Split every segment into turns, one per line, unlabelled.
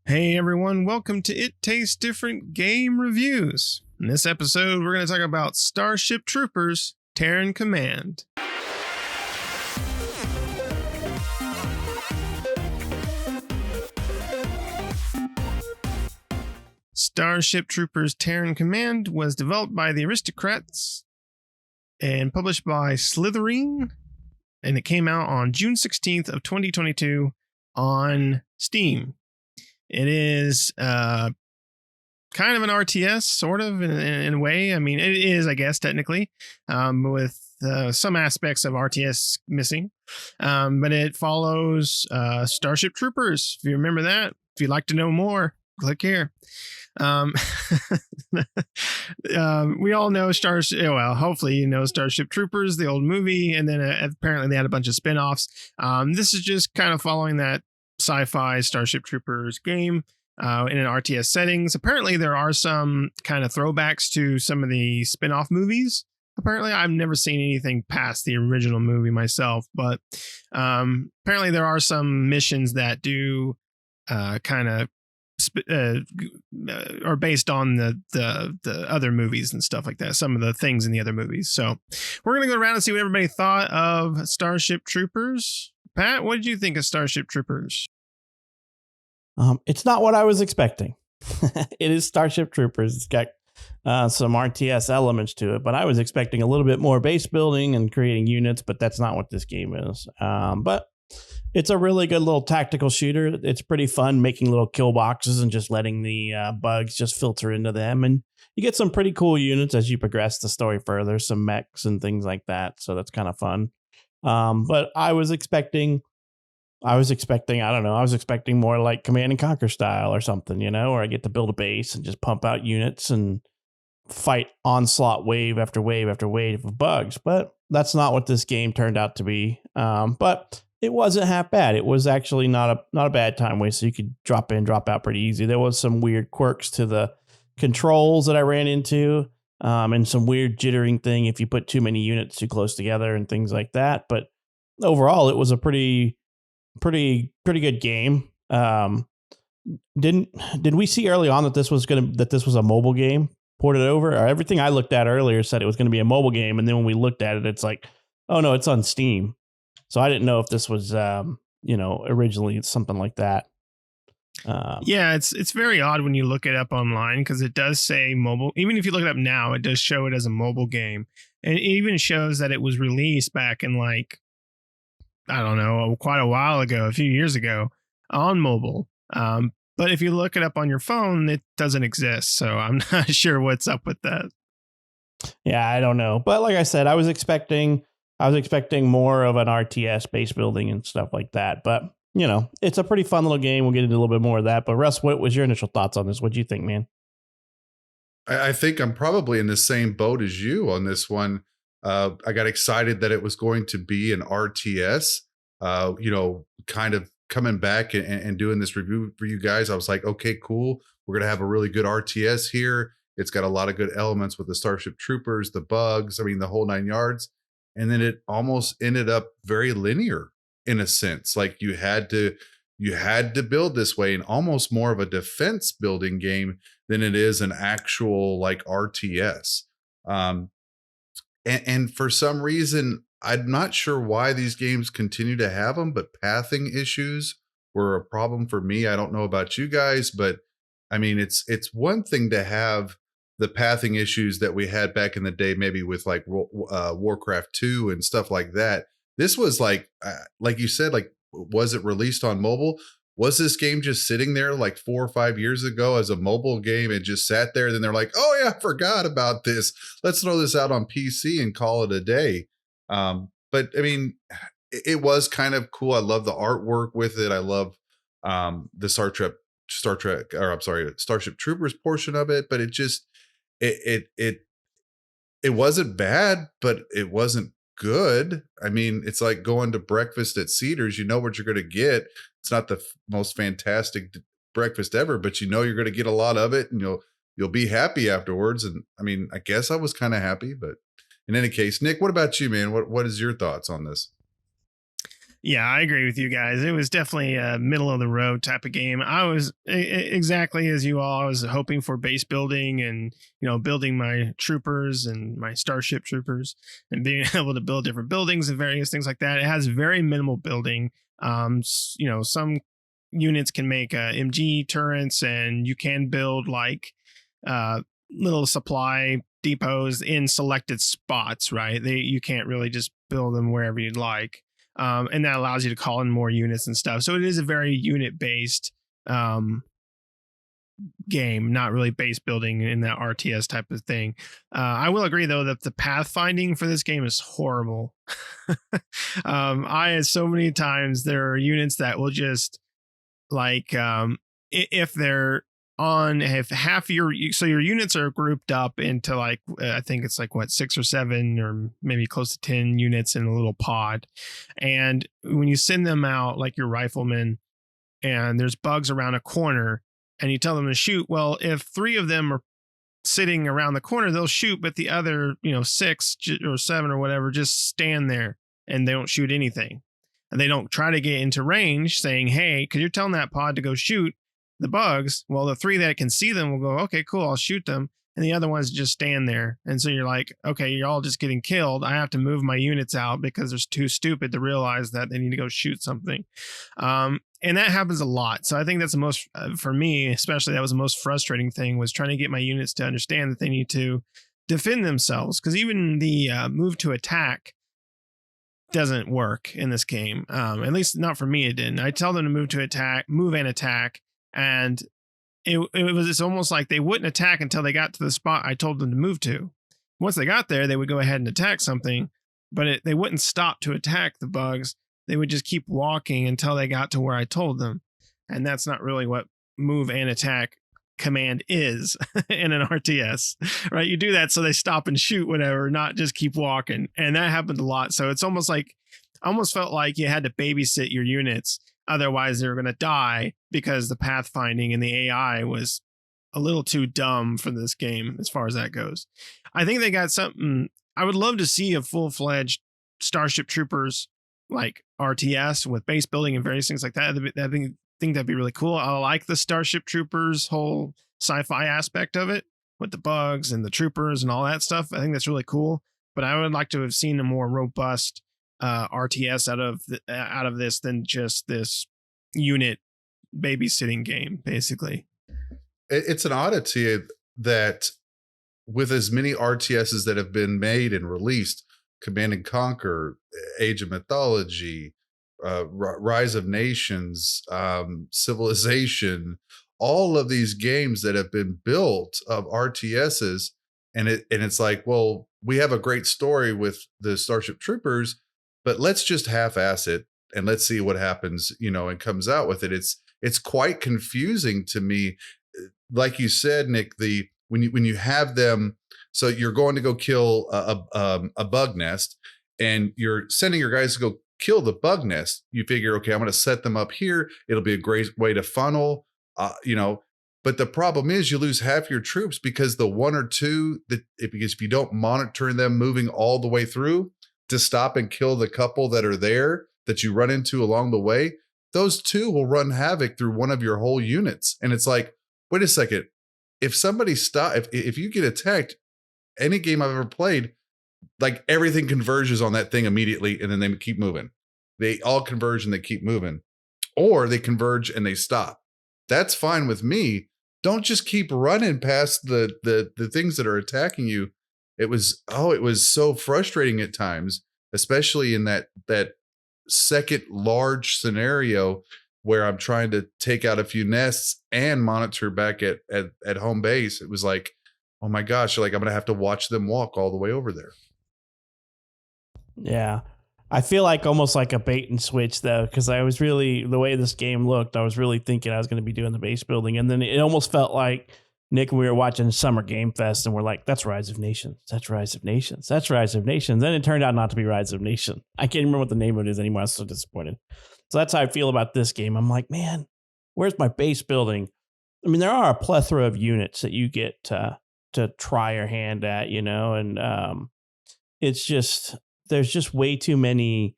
Hey everyone, welcome to It Tastes Different Game Reviews. In this episode, we're going to talk about Starship Troopers Terran Command. Starship Troopers Terran Command was developed by the Aristocrats and published by Slytherin, and it came out on June 16th of 2022 on Steam. It is kind of an RTS, sort of, in a way. I mean, it is, I guess, technically, with some aspects of RTS missing. But it follows Starship Troopers. If you remember that, if you'd like to know more, click here. We all know hopefully you know Starship Troopers, the old movie, and then apparently they had a bunch of spin-offs. This is just kind of following that sci-fi Starship Troopers game in an RTS settings. Apparently there are some kind of throwbacks to some of the spin-off movies. Apparently I've never seen anything past the original movie myself, but apparently there are some missions that do kind of are based on the other movies and stuff like that, some of the things in the other movies. So we're gonna go around and see what everybody thought of Starship Troopers. Pat, what did you think of Starship Troopers?
It's not what I was expecting. It is Starship Troopers. It's got some RTS elements to it, but I was expecting a little bit more base building and creating units, but that's not what this game is. But it's a really good little tactical shooter. It's pretty fun making little kill boxes and just letting the bugs just filter into them. And you get some pretty cool units as you progress the story further, some mechs and things like that. So that's kind of fun. But I was expecting, I was expecting more like Command and Conquer style or something, where I get to build a base and just pump out units and fight onslaught wave after wave after wave of bugs. But that's not what this game turned out to be. But it wasn't half bad. It was actually not a bad time waste. So you could drop in, drop out pretty easy. There was some weird quirks to the controls that I ran into. And some weird jittering thing if you put too many units too close together and things like that. But overall, it was a pretty good game. Did we see early on that this was a mobile game ported over? Or everything I looked at earlier said it was going to be a mobile game, and then when we looked at it, it's like, oh no, it's on Steam. So I didn't know if this was originally something like that.
Yeah, it's very odd when you look it up online because it does say mobile. Even if you look it up now, it does show it as a mobile game. And it even shows that it was released back in quite a while ago, a few years ago on mobile. But if you look it up on your phone, it doesn't exist. So I'm not sure what's up with that.
Yeah, I don't know. But like I said, I was expecting more of an RTS base building and stuff like that. But it's a pretty fun little game. We'll get into a little bit more of that. But Russ, what was your initial thoughts on this? What do you think, man?
I think I'm probably in the same boat as you on this one. I got excited that it was going to be an RTS, kind of coming back and doing this review for you guys. I was like, okay, cool. We're going to have a really good RTS here. It's got a lot of good elements with the Starship Troopers, the bugs, the whole 9 yards. And then it almost ended up very linear in a sense. Like you had to build this way, and almost more of a defense building game than it is an actual like RTS. And for some reason, I'm not sure why these games continue to have them, but pathing issues were a problem for me. I don't know about you guys, but it's one thing to have the pathing issues that we had back in the day, maybe with like Warcraft 2 and stuff like that. This was like you said, like, was it released on mobile? Was this game just sitting there like 4 or 5 years ago as a mobile game and just sat there? Then they're like, oh yeah, I forgot about this. Let's throw this out on PC and call it a day. But it was kind of cool. I love the artwork with it. I love the Starship Troopers portion of it, but it wasn't bad, but it wasn't good. It's like going to breakfast at Cedars. You know what you're going to get. It's not the most fantastic breakfast ever, but you're going to get a lot of it, and you'll be happy afterwards. And I guess I was kind of happy, but in any case, Nick, what about you, man? What is your thoughts on this?
Yeah, I agree with you guys. It was definitely a middle of the road type of game. I was exactly as you all. I was hoping for base building and, building my troopers and my Starship Troopers and being able to build different buildings and various things like that. It has very minimal building. Some units can make MG turrets, and you can build like little supply depots in selected spots, right? You can't really just build them wherever you'd like. And that allows you to call in more units and stuff. So it is a very unit based game, not really base building in that RTS type of thing. I will agree though that the pathfinding for this game is horrible. I had so many times there are units that will just like if they're on if half your units are grouped up into like I think it's like 6 or 7 or maybe close to 10 units in a little pod, and when you send them out like your riflemen and there's bugs around a corner and you tell them to shoot, well, if 3 of them are sitting around the corner they'll shoot, but the other 6 or 7 or whatever just stand there and they don't shoot anything, and they don't try to get into range saying, hey, because you're telling that pod to go shoot the bugs. Well, the 3 that can see them will go, okay, cool, I'll shoot them. And the other ones just stand there. And so you're like, okay, you're all just getting killed. I have to move my units out because they're too stupid to realize that they need to go shoot something. And that happens a lot. So I think that's the most, for me, especially, that was the most frustrating thing, was trying to get my units to understand that they need to defend themselves. Because even the move to attack doesn't work in this game. At least not for me, it didn't. I tell them to move and attack. And it's almost like they wouldn't attack until they got to the spot I told them to move to. Once they got there, they would go ahead and attack something, but they wouldn't stop to attack the bugs. They would just keep walking until they got to where I told them. And that's not really what move and attack command is in an RTS, right? You do that so they stop and shoot, whatever, not just keep walking. And that happened a lot. So it's almost felt like you had to babysit your units. Otherwise, they were going to die because the pathfinding and the AI was a little too dumb for this game as far as that goes. I think they got something. I would love to see a full-fledged Starship Troopers like RTS with base building and various things like that. I think that'd be really cool. I like the Starship Troopers whole sci-fi aspect of it with the bugs and the troopers and all that stuff. I think that's really cool. But I would like to have seen a more robust RTS out of this than just this unit babysitting game, basically.
It's an oddity that with as many RTSs that have been made and released, Command and Conquer, Age of Mythology, Rise of Nations, Civilization, all of these games that have been built of RTSs, and it's like, well, we have a great story with the Starship Troopers, but let's just half-ass it and let's see what happens, and comes out with it. It's quite confusing to me. Like you said, Nick, when you have them, so you're going to go kill a bug nest, and you're sending your guys to go kill the bug nest. You figure, okay, I'm going to set them up here. It'll be a great way to funnel, But the problem is you lose half your troops because the 1 or 2 because if you don't monitor them moving all the way through to stop and kill the couple that are there that you run into along the way, those 2 will run havoc through one of your whole units. And it's like, wait a second. If somebody if you get attacked, any game I've ever played, like everything converges on that thing immediately, and then they keep moving. They all converge and they keep moving, or they converge and they stop. That's fine with me. Don't just keep running past the things that are attacking you. It was so frustrating at times, especially in that second large scenario where I'm trying to take out a few nests and monitor back at home base. It was like, oh my gosh, like I'm going to have to watch them walk all the way over there.
Yeah. I feel like almost like a bait and switch, though, because I was really, the way this game looked, I was really thinking I was going to be doing the base building. And then it almost felt like, Nick, we were watching Summer Game Fest and we're like, that's Rise of Nations. That's Rise of Nations. That's Rise of Nations. Then it turned out not to be Rise of Nations. I can't remember what the name of it is anymore. I was so disappointed. So that's how I feel about this game. I'm like, man, where's my base building? I mean, there are a plethora of units that you get to try your hand at, and it's just, there's just way too many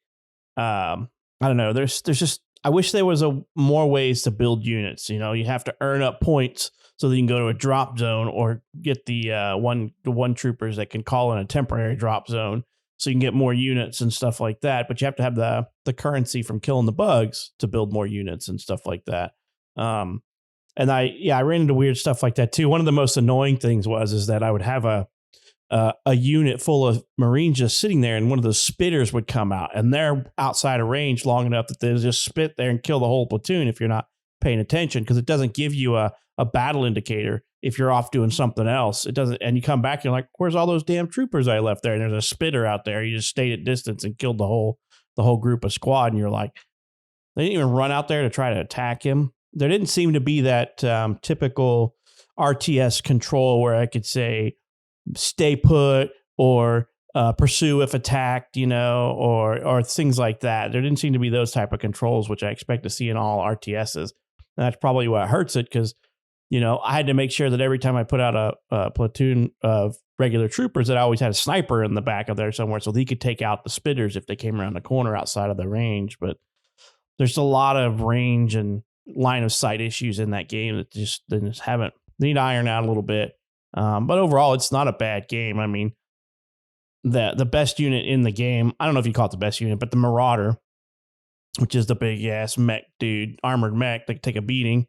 I don't know. There's just, I wish there was more ways to build units. You know, you have to earn up points so that you can go to a drop zone or get the one troopers that can call in a temporary drop zone, so you can get more units and stuff like that. But you have to have the currency from killing the bugs to build more units and stuff like that. And I ran into weird stuff like that too. One of the most annoying things is that I would have a unit full of Marines just sitting there, and one of those spitters would come out, and they're outside of range long enough that they just spit there and kill the whole platoon if you're not paying attention, because it doesn't give you a battle indicator if you're off doing something else. It doesn't, and you come back, you're like, where's all those damn troopers I left there? And there's a spitter out there. You just stayed at distance and killed the whole group of squad, and you're like, they didn't even run out there to try to attack him. There didn't seem to be that typical RTS control where I could say stay put or pursue if attacked, you know, or things like that. There didn't seem to be those type of controls, which I expect to see in all RTSs. And that's probably what hurts it, because, you know, I had to make sure that every time I put out a platoon of regular troopers, that I always had a sniper in the back of there somewhere, so he could take out the spitters if they came around the corner outside of the range. But there's a lot of range and line of sight issues in that game that just haven't, need to iron out a little bit. But overall, it's not a bad game. I mean, the best unit in the game, I don't know if you call it the best unit, but the Marauder, which is the big ass mech dude, armored mech that can take a beating.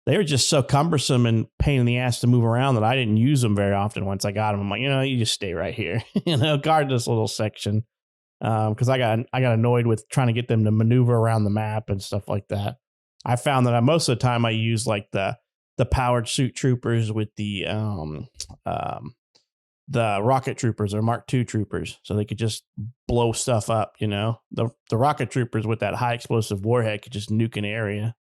They were just so cumbersome and pain in the ass to move around that I didn't use them very often. Once I got them, I'm like, you know, you just stay right here, you know, guard this little section. Because I got annoyed with trying to get them to maneuver around the map and stuff like that. I found that most of the time I use like the powered suit troopers with the rocket troopers or Mark II troopers, so they could just blow stuff up. You know, the rocket troopers with that high explosive warhead could just nuke an area.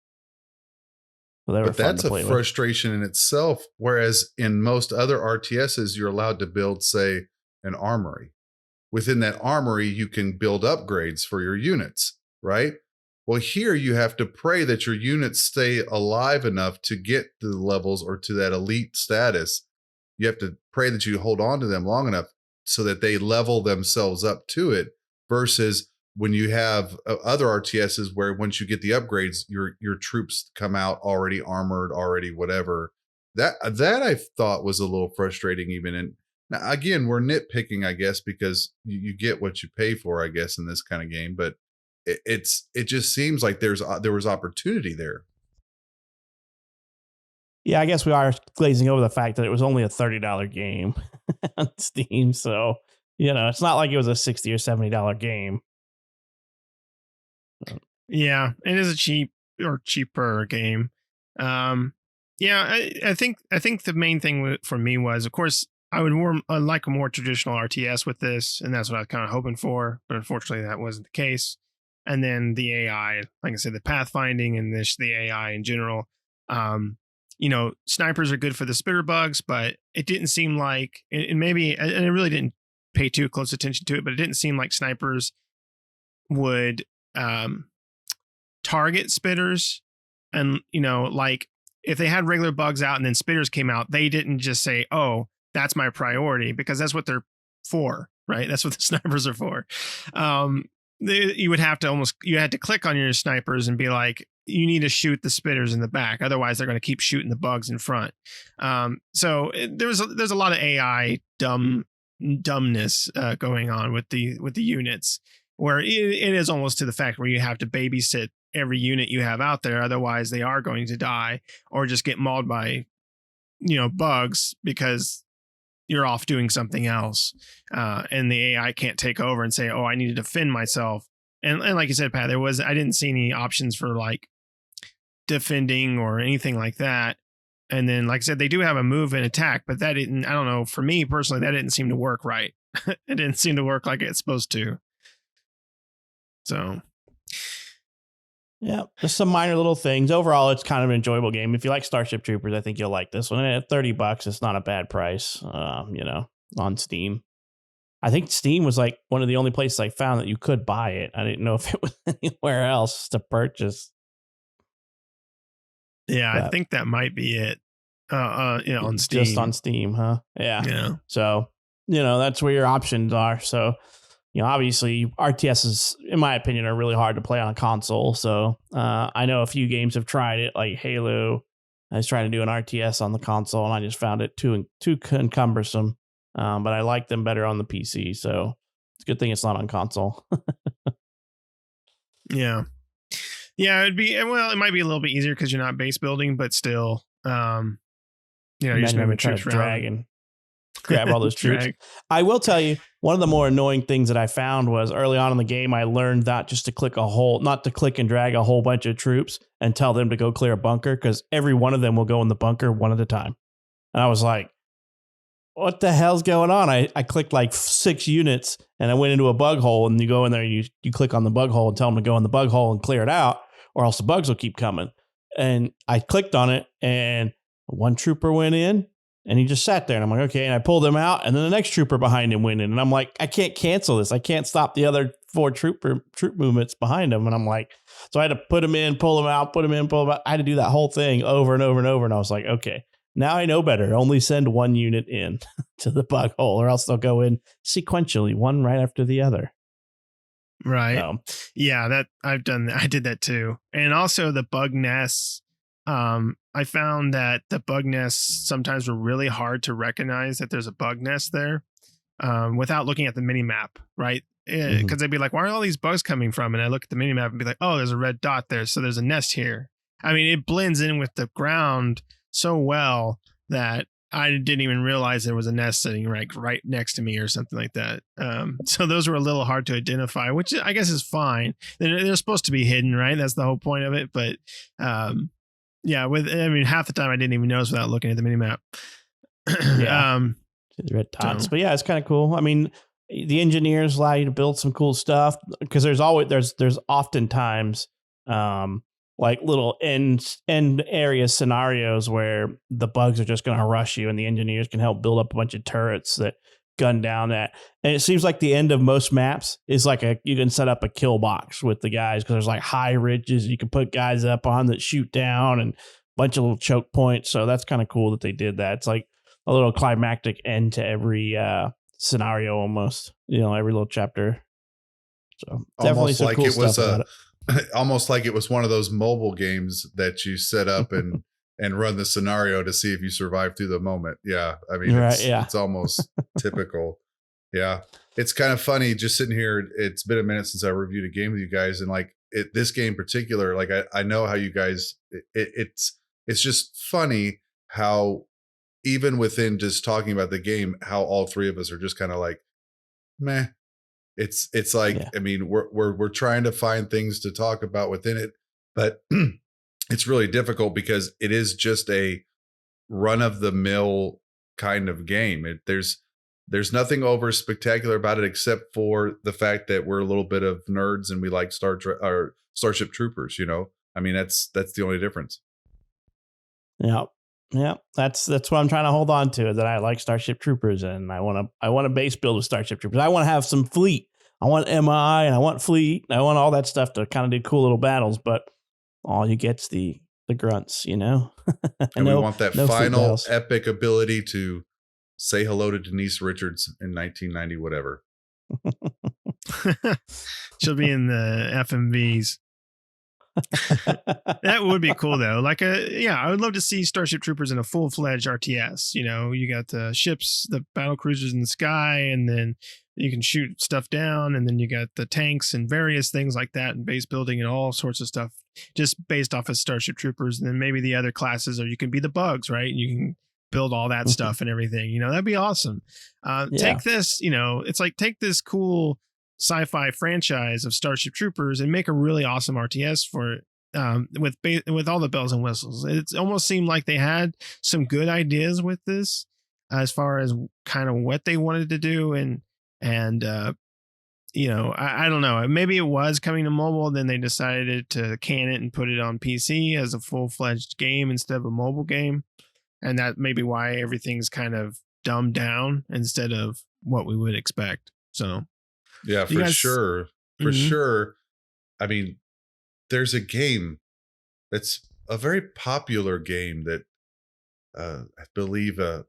So
but that's a frustration in itself. Whereas in most other RTSs, you're allowed to build, say, an armory. Within that armory, you can build upgrades for your units, right? Well, here you have to pray that your units stay alive enough to get to the levels or to that elite status. You have to pray that you hold on to them long enough so that they level themselves up to it, versus when you have other RTSs where once you get the upgrades, your troops come out already armored, already whatever. That I thought was a little frustrating even. And now, again, we're nitpicking, I guess, because you get what you pay for, I guess, in this kind of game. But it just seems like there was opportunity there.
Yeah, I guess we are glazing over the fact that it was only a $30 game on Steam. So, you know, it's not like it was a $60 or $70 game.
Yeah, it is a cheaper game. Yeah, I think the main thing for me was, of course, I would like a more traditional RTS with this, and that's what I was kind of hoping for. But unfortunately, that wasn't the case. And then the AI, like I said, the pathfinding and the AI in general. You know, snipers are good for the spitter bugs, but it didn't seem like, and I really didn't pay too close attention to it, but it didn't seem like snipers would target spitters. And, you know, like if they had regular bugs out and then spitters came out, they didn't just say, oh, that's my priority, because that's what they're for, right? That's what the snipers are for. You had to click on your snipers and be like, you need to shoot the spitters in the back, otherwise they're going to keep shooting the bugs in front. So there's a lot of AI dumbness going on with the units, where it is almost to the fact where you have to babysit every unit you have out there, otherwise they are going to die or just get mauled by, you know, bugs because you're off doing something else, and the AI can't take over and say, oh, I need to defend myself. And like you said, Pat, I didn't see any options for like defending or anything like that. And then, like I said, they do have a move and attack, but that didn't, I don't know, for me personally, that didn't seem to work right. It didn't seem to work like it's supposed to. So,
yeah, just some minor little things. Overall, it's kind of an enjoyable game. If you like Starship Troopers, I think you'll like this one. At $30, it's not a bad price, you know, on Steam. I think Steam was like one of the only places I found that you could buy it. I didn't know if it was anywhere else to purchase.
Yeah, but I think that might be it. You know, on Steam.
Just on Steam, huh? Yeah.
Yeah.
So, you know, that's where your options are. So, obviously RTSs, in my opinion, are really hard to play on a console. So I know a few games have tried it, like Halo. I was trying to do an RTS on the console, and I just found it too cumbersome. But I like them better on the PC. So it's a good thing it's not on console.
Yeah. Yeah, it might be a little bit easier because you're not base building, but still, you're just moving troops around.
Drag and grab all those troops. I will tell you, one of the more annoying things that I found was early on in the game, I learned not to click and drag a whole bunch of troops and tell them to go clear a bunker, because every one of them will go in the bunker one at a time. And I was like, what the hell's going on? I clicked like 6 units and I went into a bug hole, and you go in there, you click on the bug hole and tell them to go in the bug hole and clear it out, or else the bugs will keep coming. And I clicked on it, and one trooper went in and he just sat there, and I'm like, okay. And I pulled him out, and then the next trooper behind him went in, and I'm like, I can't cancel this. I can't stop the other 4 troop movements behind him. And I'm like, so I had to put him in, pull him out, put him in, pull him out. I had to do that whole thing over and over and over. And I was like, okay, now I know better. Only send one unit in to the bug hole, or else they'll go in sequentially, one right after the other.
Right. Yeah, I did that too. And also the bug nests. I found that the bug nests sometimes were really hard to recognize that there's a bug nest there without looking at the mini map, right? Because they'd be like, why are all these bugs coming from? And I look at the mini map and be like, oh, there's a red dot there, so there's a nest here. I mean, it blends in with the ground so well that I didn't even realize there was a nest sitting right next to me or something like that. So those were a little hard to identify, which I guess is fine. They're supposed to be hidden, right? That's the whole point of it. But yeah, half the time I didn't even notice without looking at the minimap.
Yeah. The red dots. But yeah, it's kind of cool. I mean, the engineers allow you to build some cool stuff, because there's oftentimes like little end area scenarios where the bugs are just going to rush you, and the engineers can help build up a bunch of turrets that gun down that. And it seems like the end of most maps is like you can set up a kill box with the guys, because there's like high ridges you can put guys up on that shoot down, and a bunch of little choke points. So that's kind of cool that they did that. It's like a little climactic end to every scenario, almost, every little chapter. So definitely some cool stuff about it.
Almost like it was one of those mobile games that you set up and run the scenario to see if you survive through the moment. Yeah. I mean, it's almost typical. Yeah. It's kind of funny just sitting here. It's been a minute since I reviewed a game with you guys, and like this game in particular, like I know how you guys, it's just funny how even within just talking about the game, how all 3 of us are just kind of like, meh. It's like, yeah. I mean, we're trying to find things to talk about within it, but it's really difficult because it is just a run of the mill kind of game. There's nothing over spectacular about it, except for the fact that we're a little bit of nerds and we like Starship Troopers. I mean, that's the only difference.
Yeah. Yeah, that's what I'm trying to hold on to, is that I like Starship Troopers, and I want a base build with Starship Troopers. I want to have some fleet. I want MI, and I want fleet. And I want all that stuff to kind of do cool little battles, but all you get's the grunts, And
we want that final epic ability to say hello to Denise Richards in 1990, whatever.
She'll be in the FMVs. That would be cool though. I would love to see Starship Troopers in a full-fledged RTS. You got the ships, the battle cruisers in the sky, and then you can shoot stuff down, and then you got the tanks and various things like that, and base building and all sorts of stuff just based off of Starship Troopers. And then maybe the other classes, or you can be the bugs, right? You can build all that stuff and everything. That'd be awesome. Take this, it's like take this cool sci-fi franchise of Starship Troopers and make a really awesome RTS for it, with all the bells and whistles. It almost seemed like they had some good ideas with this as far as kind of what they wanted to do, and I don't know, maybe it was coming to mobile, then they decided to can it and put it on PC as a full-fledged game instead of a mobile game, and that may be why everything's kind of dumbed down instead of what we would expect. So
yeah, for sure. I mean, there's a game that's a very popular game that I believe a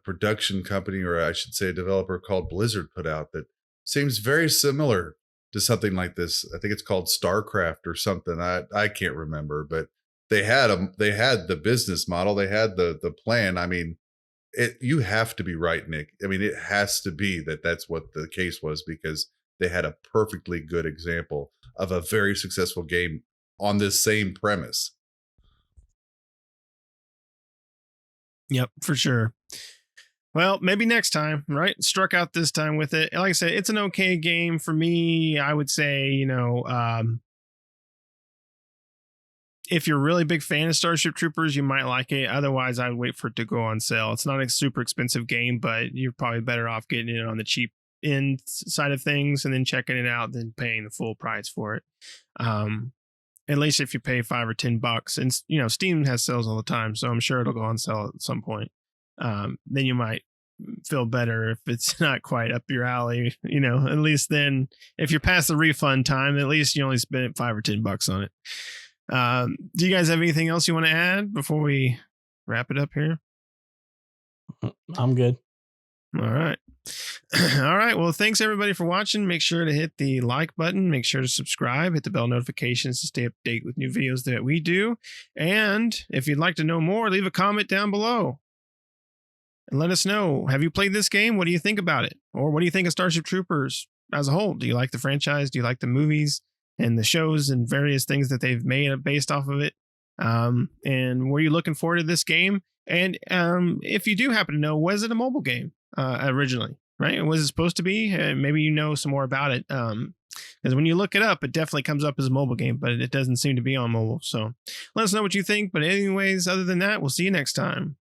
production company, or I should say a developer called Blizzard, put out, that seems very similar to something like this. I think it's called StarCraft or something. I can't remember, but they had the business model, they had the plan. I mean, you have to be right, Nick. I mean, it has to be that's what the case was, because they had a perfectly good example of a very successful game on this same premise.
Yep, for sure. Well, maybe next time, right? Struck out this time with it. Like I said, it's an okay game for me. I would say, if you're a really big fan of Starship Troopers, you might like it. Otherwise, I'd wait for it to go on sale. It's not a super expensive game, but you're probably better off getting it on the cheap end side of things and then checking it out than paying the full price for it. At least if you pay $5 or $10, and Steam has sales all the time, so I'm sure it'll go on sale at some point. Then you might feel better if it's not quite up your alley. At least then, if you're past the refund time, at least you only spent $5 or $10 on it. Do you guys have anything else you want to add before we wrap it up here?
I'm good.
All right. All right. Well, thanks everybody for watching. Make sure to hit the like button. Make sure to subscribe. Hit the bell notifications to stay up to date with new videos that we do. And if you'd like to know more, leave a comment down below. And let us know, have you played this game? What do you think about it? Or what do you think of Starship Troopers as a whole? Do you like the franchise? Do you like the movies and the shows and various things that they've made based off of it? And were you looking forward to this game? And if you do happen to know, was it a mobile game originally? Right? Was it supposed to be? Maybe you know some more about it. Because when you look it up, it definitely comes up as a mobile game, but it doesn't seem to be on mobile. So let us know what you think. But anyways, other than that, we'll see you next time.